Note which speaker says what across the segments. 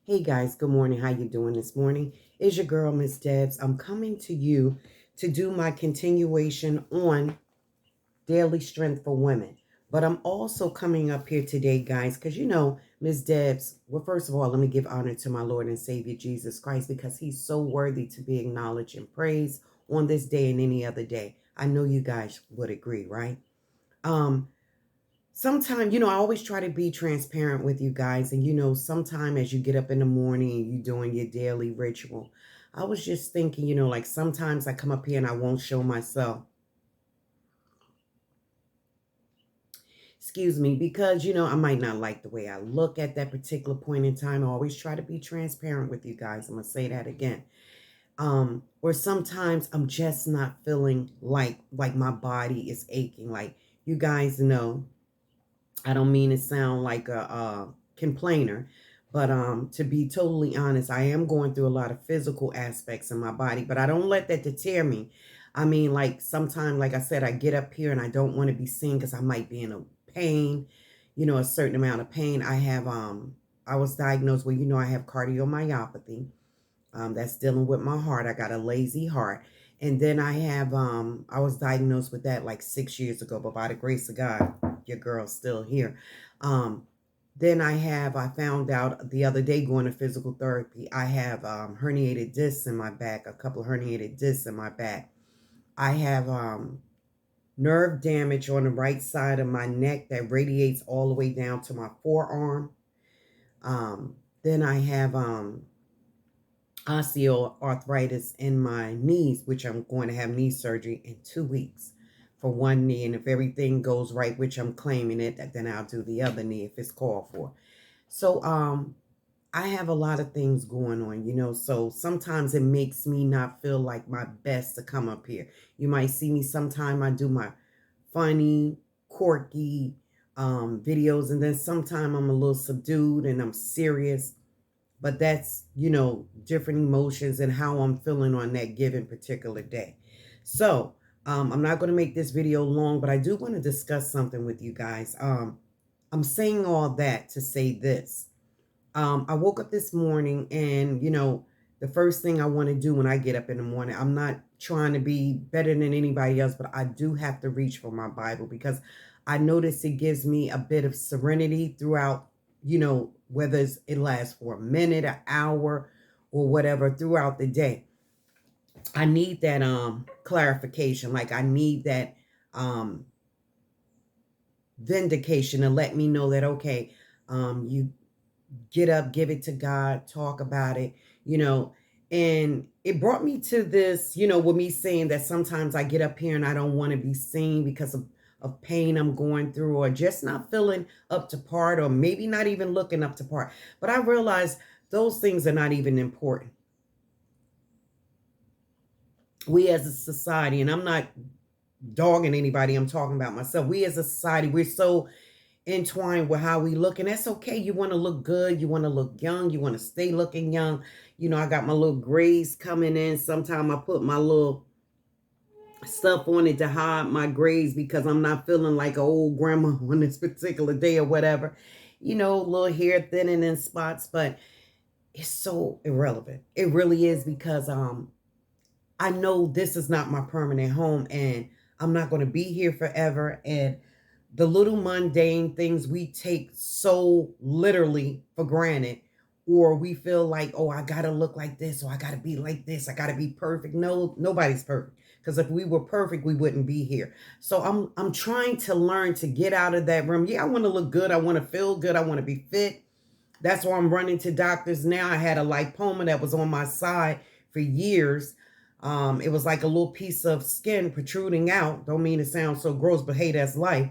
Speaker 1: Hey guys, good morning. How you doing this morning? It's your girl, Miss Debs. I'm coming to you to do my continuation on daily strength for women. But I'm also coming up here today, guys, because Miss Debs, well, first of all, let me give honor to my Lord and Savior Jesus Christ because he's so worthy to be acknowledged and praised on this day and any other day. I know you guys would agree, right? Um, Sometimes, I always try to be transparent with you guys. And, sometime as you get up in the morning and you doing your daily ritual, I was just thinking, like sometimes I come up here and I won't show myself. Excuse me, because, I might not like the way I look at that particular point in time. I always try to be transparent with you guys. I'm going to say that again. Or sometimes I'm just not feeling like my body is aching. Like you guys know, I don't mean to sound like a complainer, but to be totally honest, I am going through a lot of physical aspects in my body, but I don't let that deter me. I mean, like sometimes, like I said, I get up here and I don't want to be seen because I might be in a pain, a certain amount of pain. I was diagnosed with, I have cardiomyopathy. That's dealing with my heart. I got a lazy heart. And then I was diagnosed with that like 6 years ago, but by the grace of God, your girl's still here. Um, then I found out the other day going to physical therapy, I have herniated discs in my back, a couple of herniated discs in my back. I have nerve damage on the right side of my neck that radiates all the way down to my forearm. Then I have osteoarthritis in my knees, which I'm going to have knee surgery in 2 weeks for one knee. And if everything goes right, which I'm claiming it, then I'll do the other knee if it's called for. So I have a lot of things going on, so sometimes it makes me not feel like my best to come up here. You might see me sometime I do my funny, quirky videos, and then sometime I'm a little subdued and I'm serious, but that's, different emotions and how I'm feeling on that given particular day. So, I'm not going to make this video long, but I do want to discuss something with you guys. I'm saying all that to say this. I woke up this morning and, the first thing I want to do when I get up in the morning, I'm not trying to be better than anybody else, but I do have to reach for my Bible because I notice it gives me a bit of serenity throughout, whether it lasts for a minute, an hour, or whatever throughout the day. I need that clarification. Like I need that um vindication to let me know that okay, you get up, give it to God, talk about it, you know. And it brought me to this, with me saying that sometimes I get up here and I don't want to be seen because of pain I'm going through or just not feeling up to part or maybe not even looking up to part. But I realize those things are not even important. We as a society, and I'm not dogging anybody, I'm talking about myself. We as a society, we're so entwined with how we look, and that's okay. You want to look good, you want to look young, you want to stay looking young. I got my little grays coming in. Sometimes I put my little stuff on it to hide my grays because I'm not feeling like an old grandma on this particular day or whatever. Little hair thinning in spots, but it's so irrelevant. It really is because I know this is not my permanent home and I'm not going to be here forever. And the little mundane things we take so literally for granted, or we feel like, oh, I got to look like this, or I got to be like this, I got to be perfect. No, nobody's perfect. Because if we were perfect, we wouldn't be here. So I'm trying to learn to get out of that room. Yeah, I want to look good. I want to feel good. I want to be fit. That's why I'm running to doctors now. I had a lipoma that was on my side for years. It was like a little piece of skin protruding out. Don't mean to sound so gross, but hey, that's life.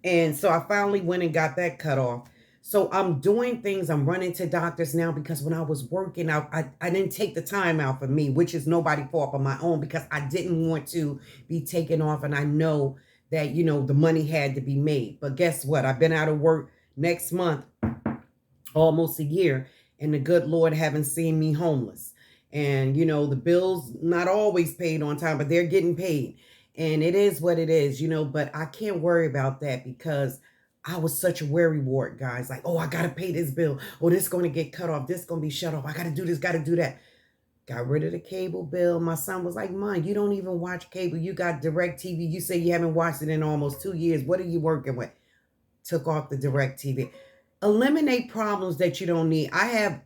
Speaker 1: And so I finally went and got that cut off. So I'm doing things. I'm running to doctors now because when I was working out, I didn't take the time out for me, which is nobody's fault but my own because I didn't want to be taken off. And I know that, the money had to be made. But guess what? I've been out of work next month almost a year, and the good Lord haven't seen me homeless. And the bills not always paid on time, but they're getting paid. And it is what it is, but I can't worry about that because I was such a worry wart, guys. Like, oh, I got to pay this bill. Oh, this going to get cut off. This going to be shut off. I got to do this, got to do that. Got rid of the cable bill. My son was like, Mom, you don't even watch cable. You got direct TV. You say you haven't watched it in almost 2 years. What are you working with? Took off the direct TV. Eliminate problems that you don't need. I have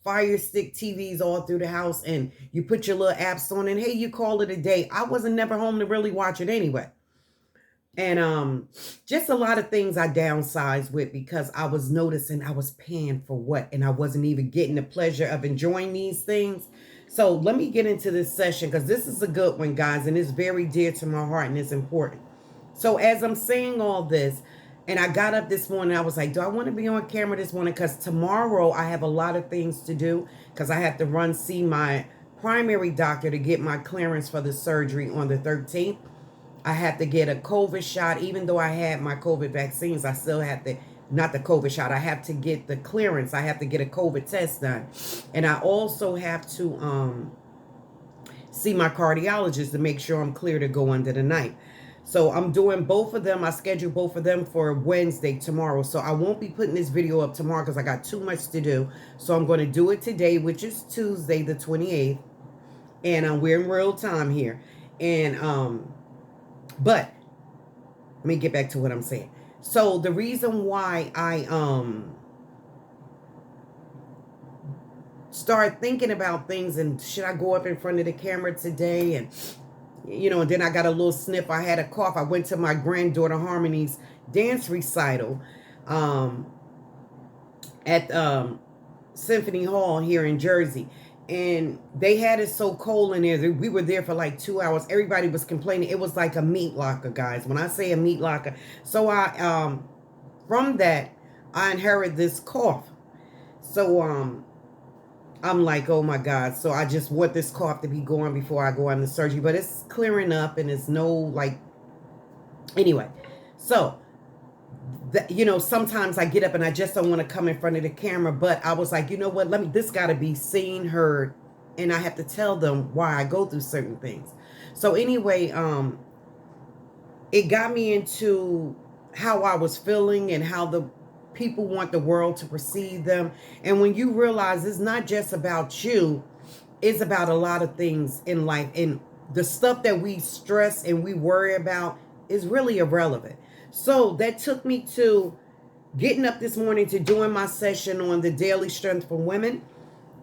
Speaker 1: Fire Stick TVs all through the house, and you put your little apps on, and hey, you call it a day. I wasn't never home to really watch it anyway. And just a lot of things I downsized with because I was noticing I was paying for what, and I wasn't even getting the pleasure of enjoying these things. So let me get into this session because this is a good one, guys, and it's very dear to my heart and it's important. So as I'm saying all this, and I got up this morning, I was like, do I want to be on camera this morning? Because tomorrow I have a lot of things to do because I have to run see my primary doctor to get my clearance for the surgery on the 13th. I have to get a COVID shot. Even though I had my COVID vaccines, I still have to, not the COVID shot, I have to get the clearance. I have to get a COVID test done. And I also have to see my cardiologist to make sure I'm clear to go under the night. So I'm doing both of them. I scheduled both of them for Wednesday, tomorrow. So I won't be putting this video up tomorrow because I got too much to do. So I'm going to do it today, which is Tuesday, the 28th. And we're in real time here. And but let me get back to what I'm saying. So the reason why I start thinking about things and should I go up in front of the camera today, and and then I got a little sniff. I had a cough. I went to my granddaughter Harmony's dance recital at Symphony Hall here in Jersey. And they had it so cold in there. We were there for like 2 hours. Everybody was complaining. It was like a meat locker, guys. When I say a meat locker. So I, from that, I inherited this cough. So I'm like, oh my God. So I just want this cough to be gone before I go on the surgery. But it's clearing up and it's no like, anyway. So sometimes I get up and I just don't want to come in front of the camera, but I was like, you know what, this got to be seen, heard, and I have to tell them why I go through certain things. So anyway, it got me into how I was feeling and how the people want the world to perceive them. And when you realize it's not just about you, it's about a lot of things in life, and the stuff that we stress and we worry about is really irrelevant. So that took me to getting up this morning to doing my session on the Daily Strength for Women.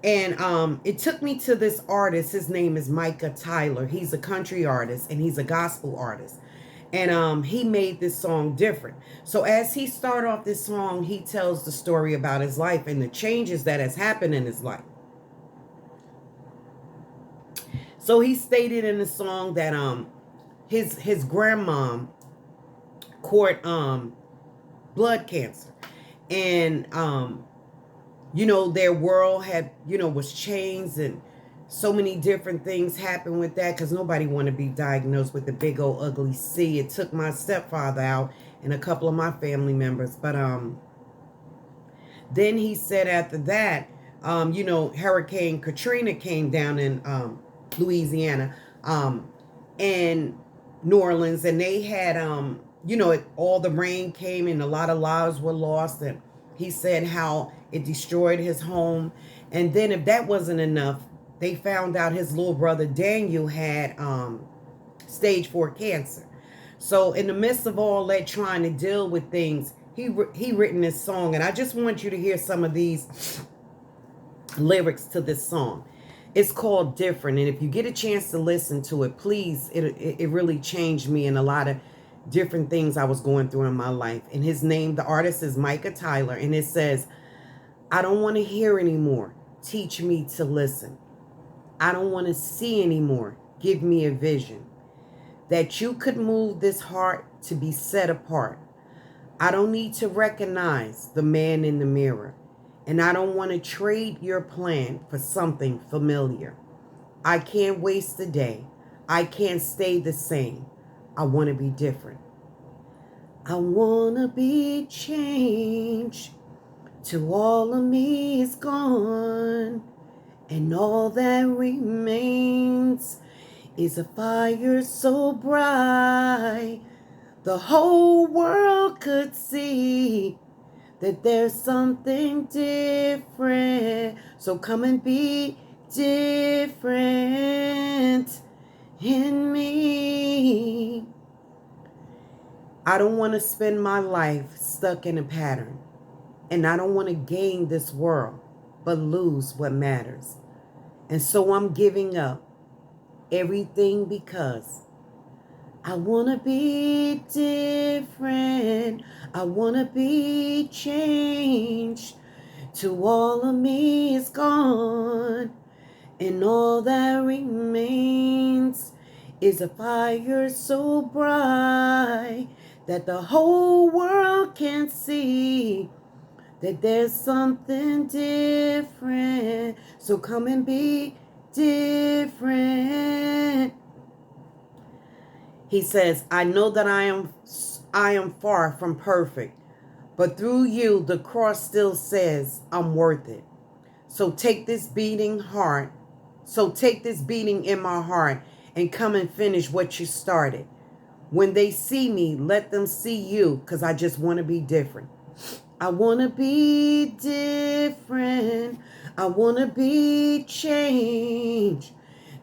Speaker 1: And it took me to this artist. His name is Micah Tyler. He's a country artist and he's a gospel artist. And he made this song different. So as he started off this song, he tells the story about his life and the changes that has happened in his life. So he stated in the song that his grandmom caught blood cancer, and their world had was changed, and so many different things happened with that because nobody wanted to be diagnosed with the big old ugly C. It took my stepfather out and a couple of my family members, but then he said after that, Hurricane Katrina came down in Louisiana and New Orleans, and they had all the rain came and a lot of lives were lost. And he said how it destroyed his home. And then if that wasn't enough, they found out his little brother Daniel had stage 4 cancer. So in the midst of all that, trying to deal with things, he written this song. And I just want you to hear some of these lyrics to this song. It's called Different. And if you get a chance to listen to it, please, it really changed me in a lot of different things I was going through in my life. And his name, the artist, is Micah Tyler. And it says, I don't want to hear anymore. Teach me to listen. I don't want to see anymore. Give me a vision. That you could move this heart to be set apart. I don't need to recognize the man in the mirror. And I don't want to trade your plan for something familiar. I can't waste a day. I can't stay the same. I want to be different. I want to be changed. Till all of me is gone. And all that remains is a fire so bright. the whole world could see that there's something different. So come and be different in me. I don't want to spend my life stuck in a pattern. And I don't want to gain this world, but lose what matters. And so I'm giving up everything because I want to be different. I want to be changed. Till all of me is gone. And all that remains is a fire so bright that the whole world can see that there's something different. So come and be different. He says, I know that I am far from perfect, but through you, the cross still says I'm worth it. So take this beating heart. So take this beating in my heart and come and finish what you started. When they see me, let them see you, because I just want to be different. I want to be different. I want to be changed.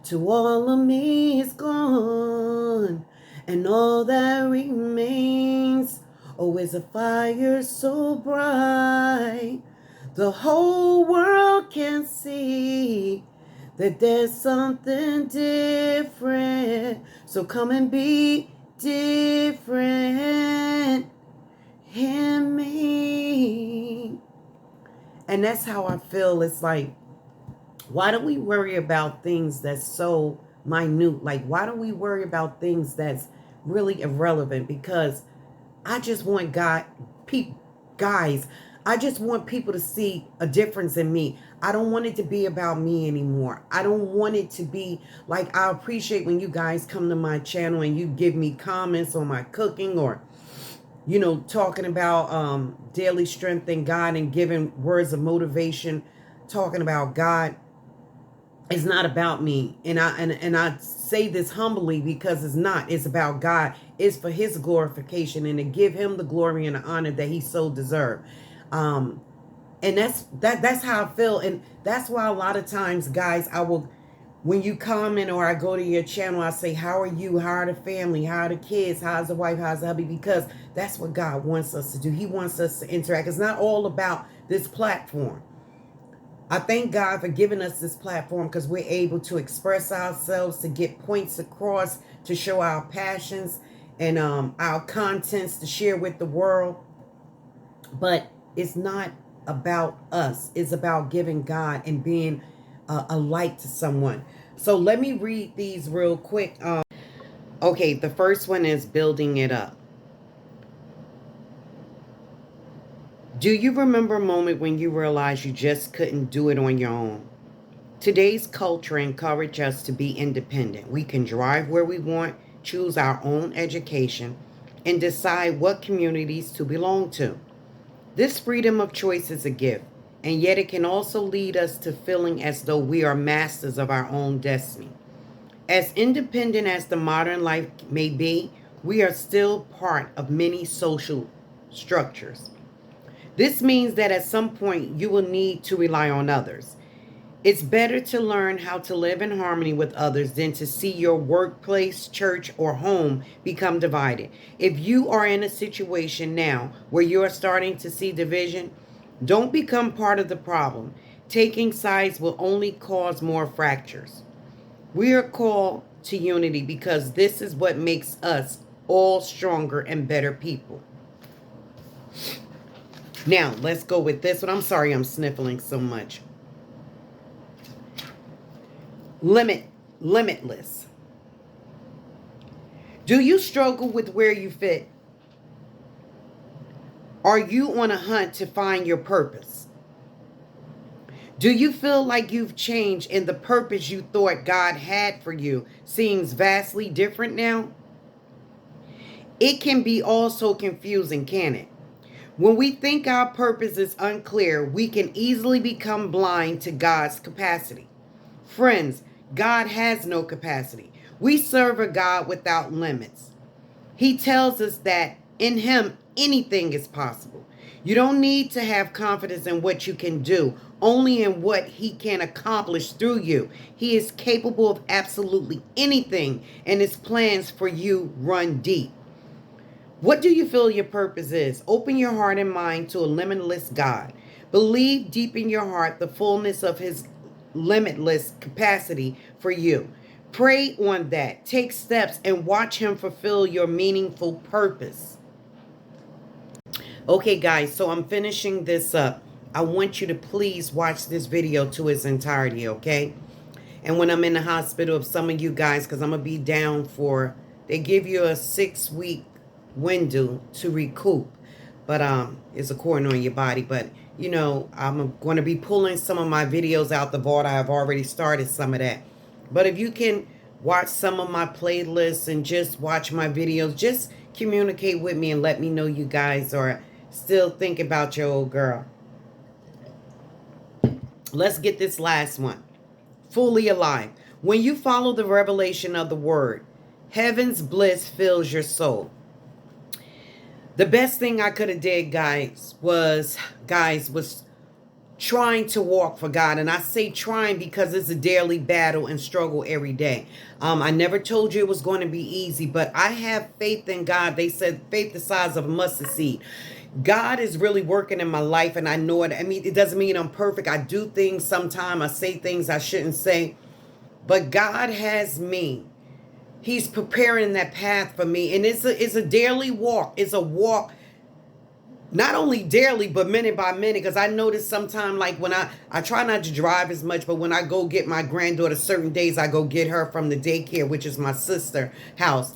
Speaker 1: Till all of me is gone. And all that remains, oh, is a fire so bright the whole world can see that there's something different. So come and be different in me. And that's how I feel. It's like, why do we worry about things that's so minute? Like, why do we worry about things that's really irrelevant? Because I just want guys, I just want people to see a difference in me. I don't want it to be about me anymore. I don't want it to be like, I appreciate when you guys come to my channel and you give me comments on my cooking, or, you know, talking about daily strength in God and giving words of motivation, talking about God. It's not about me. And I say this humbly because it's not. It's about God. It's for his glorification and to give him the glory and the honor that he so deserved. And that's how I feel. And that's why a lot of times, guys, when you comment or I go to your channel, I say, how are you? How are the family? How are the kids? How's the wife? How's the hubby? Because that's what God wants us to do. He wants us to interact. It's not all about this platform. I thank God for giving us this platform because we're able to express ourselves, to get points across, to show our passions and our contents to share with the world. But it's not about us. It's about giving God and being a light to someone. So let me read these real quick. Okay, the first one is building it up. Do you remember a moment when you realized you just couldn't do it on your own? Today's culture encourages us to be independent. We can drive where we want, choose our own education, and decide what communities to belong to. This freedom of choice is a gift, and yet it can also lead us to feeling as though we are masters of our own destiny. As independent as the modern life may be, we are still part of many social structures. This means that at some point you will need to rely on others. It's better to learn how to live in harmony with others than to see your workplace, church, or home become divided. If you are in a situation now where you are starting to see division, don't become part of the problem. Taking sides will only cause more fractures. We are called to unity because this is what makes us all stronger and better people. Now, let's go with this one. I'm sorry I'm sniffling so much. Limitless. Do you struggle with where you fit? Are you on a hunt to find your purpose? Do you feel like you've changed and the purpose you thought God had for you seems vastly different now? It can be also confusing, can it? When we think our purpose is unclear, we can easily become blind to God's capacity. Friends, God has no capacity. We serve a God without limits. He tells us that in him, anything is possible. You don't need to have confidence in what you can do, only in what he can accomplish through you. He is capable of absolutely anything, and his plans for you run deep. What do you feel your purpose is? Open your heart and mind to a limitless God. Believe deep in your heart the fullness of his limitless capacity for you. Pray on that. Take steps and watch him fulfill your meaningful purpose. Okay, guys, so I'm finishing this up. I want you to please watch this video to its entirety, okay? And when I'm in the hospital, if some of you guys, because I'm going to be down for, they give you a 6-week window to recoup. But it's according on your body. But, you know, I'm going to be pulling some of my videos out the vault. I have already started some of that. But if you can watch some of my playlists and just watch my videos, just communicate with me and let me know you guys are still thinking about your old girl. Let's get this last one. Fully alive. When you follow the revelation of the word, heaven's bliss fills your soul. The best thing I could have did, guys, was trying to walk for God. And I say trying because it's a daily battle and struggle every day. I never told you it was going to be easy, but I have faith in God. They said faith the size of a mustard seed. God is really working in my life, and I know it. I mean, it doesn't mean I'm perfect. I do things sometimes. I say things I shouldn't say. But God has me. He's preparing that path for me. And it's a daily walk. It's a walk, not only daily, but minute by minute. Because I notice sometimes, like when I try not to drive as much, but when I go get my granddaughter, certain days I go get her from the daycare, which is my sister's house.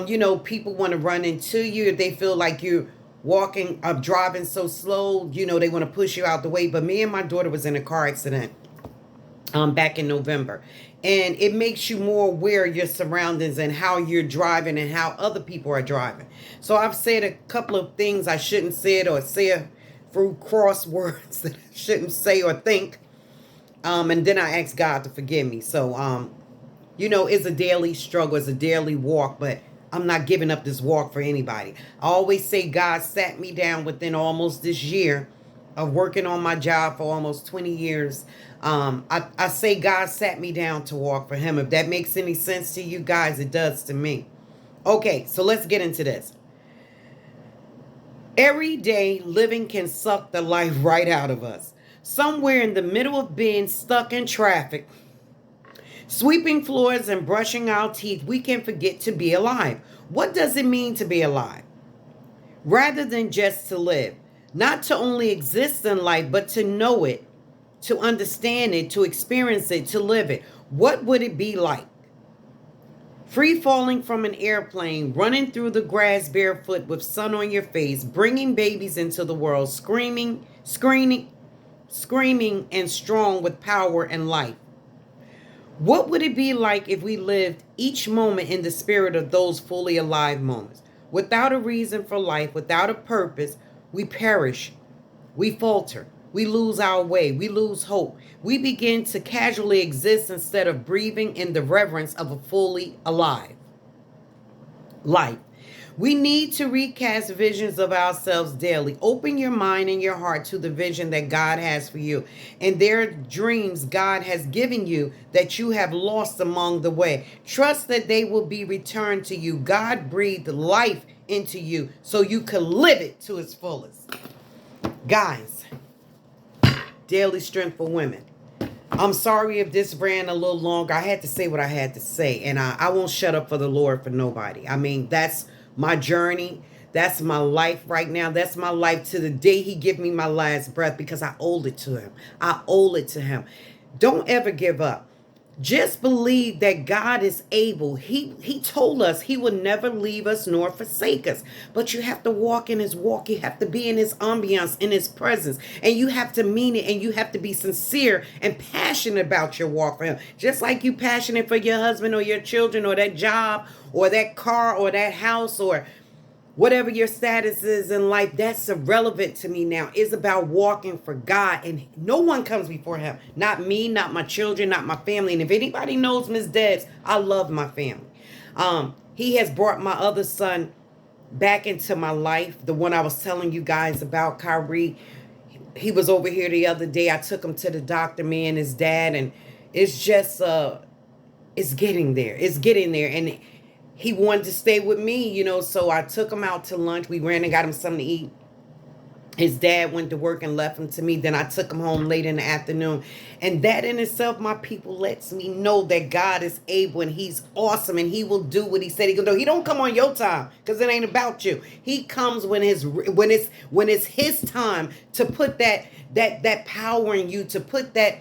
Speaker 1: You know, people want to run into you if they feel like you're walking up, driving so slow. You know, they want to push you out the way. But me and my daughter was in a car accident back in November. And it makes you more aware of your surroundings and how you're driving and how other people are driving. So I've said a couple of things I shouldn't say or say through crosswords that I shouldn't say or think. And then I ask God to forgive me. So, you know, it's a daily struggle. It's a daily walk. But I'm not giving up this walk for anybody. I always say God sat me down within almost this year of working on my job for almost 20 years. I say God sat me down to walk for him. If that makes any sense to you guys, it does to me. Okay, so let's get into this. Every day, living can suck the life right out of us. Somewhere in the middle of being stuck in traffic, sweeping floors and brushing our teeth, we can forget to be alive. What does it mean to be alive? Rather than just to live. Not to only exist in life, but to know it, to understand it, to experience it, to live it. What would it be like? Free falling from an airplane, running through the grass barefoot with sun on your face, bringing babies into the world, screaming and strong with power and life. What would it be like if we lived each moment in the spirit of those fully alive moments? Without a reason for life, without a purpose, we perish, we falter, we lose our way, we lose hope. We begin to casually exist instead of breathing in the reverence of a fully alive life. We need to recast visions of ourselves daily. Open your mind and your heart to the vision that God has for you. And there are dreams God has given you that you have lost along the way. Trust that they will be returned to you. God breathed life into you so you can live it to its fullest. Guys, daily strength for women. I'm sorry if this ran a little longer. I had to say what I had to say. And I won't shut up for the Lord for nobody. I mean, that's my journey. That's my life right now. That's my life to the day he give me my last breath, because I owe it to him. I owe it to him. Don't ever give up. Just believe that God is able. He told us he would never leave us nor forsake us. But you have to walk in his walk. You have to be in his ambiance, in his presence. And you have to mean it. And you have to be sincere and passionate about your walk for him. Just like you passionate for your husband or your children or that job or that car or that house or whatever your status is in life. That's irrelevant to me now. It's about walking for God, and no one comes before him. Not me, not my children, not my family. And if anybody knows Miss Debs, I love my family. He has brought my other son back into my life. The one I was telling you guys about, Kyrie. He was over here the other day. I took him to the doctor, me and his dad, and it's just it's getting there. It's getting there. And he wanted to stay with me, you know, so I took him out to lunch. We ran and got him something to eat. His dad went to work and left him to me. Then I took him home late in the afternoon. And that in itself, my people, lets me know that God is able and he's awesome and he will do what he said he can do. He don't come on your time because it ain't about you. He comes when it's his time to put that power in you, to put that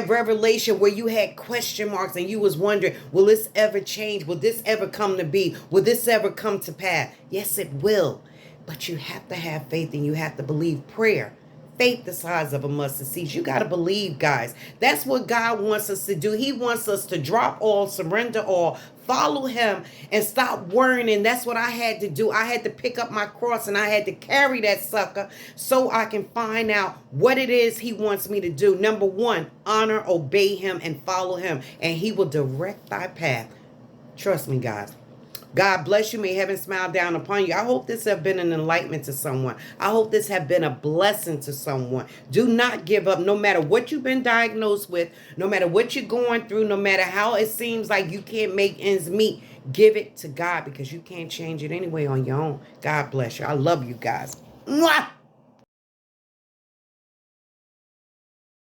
Speaker 1: revelation where you had question marks and you was wondering, will this ever change? Will this ever come to be? Will this ever come to pass? Yes, it will. But you have to have faith and you have to believe. Prayer. Faith the size of a mustard seed. You got to believe, guys. That's what God wants us to do. He wants us to drop all, surrender all, follow him, and stop worrying. And that's what I had to do. I had to pick up my cross and I had to carry that sucker so I can find out what it is he wants me to do. Number one, honor, obey him, and follow him. And he will direct thy path. Trust me, guys. God bless you. May heaven smile down upon you. I hope this have been an enlightenment to someone. I hope this have been a blessing to someone. Do not give up. No matter what you've been diagnosed with, no matter what you're going through, no matter how it seems like you can't make ends meet, give it to God because you can't change it anyway on your own. God bless you. I love you guys. Mwah!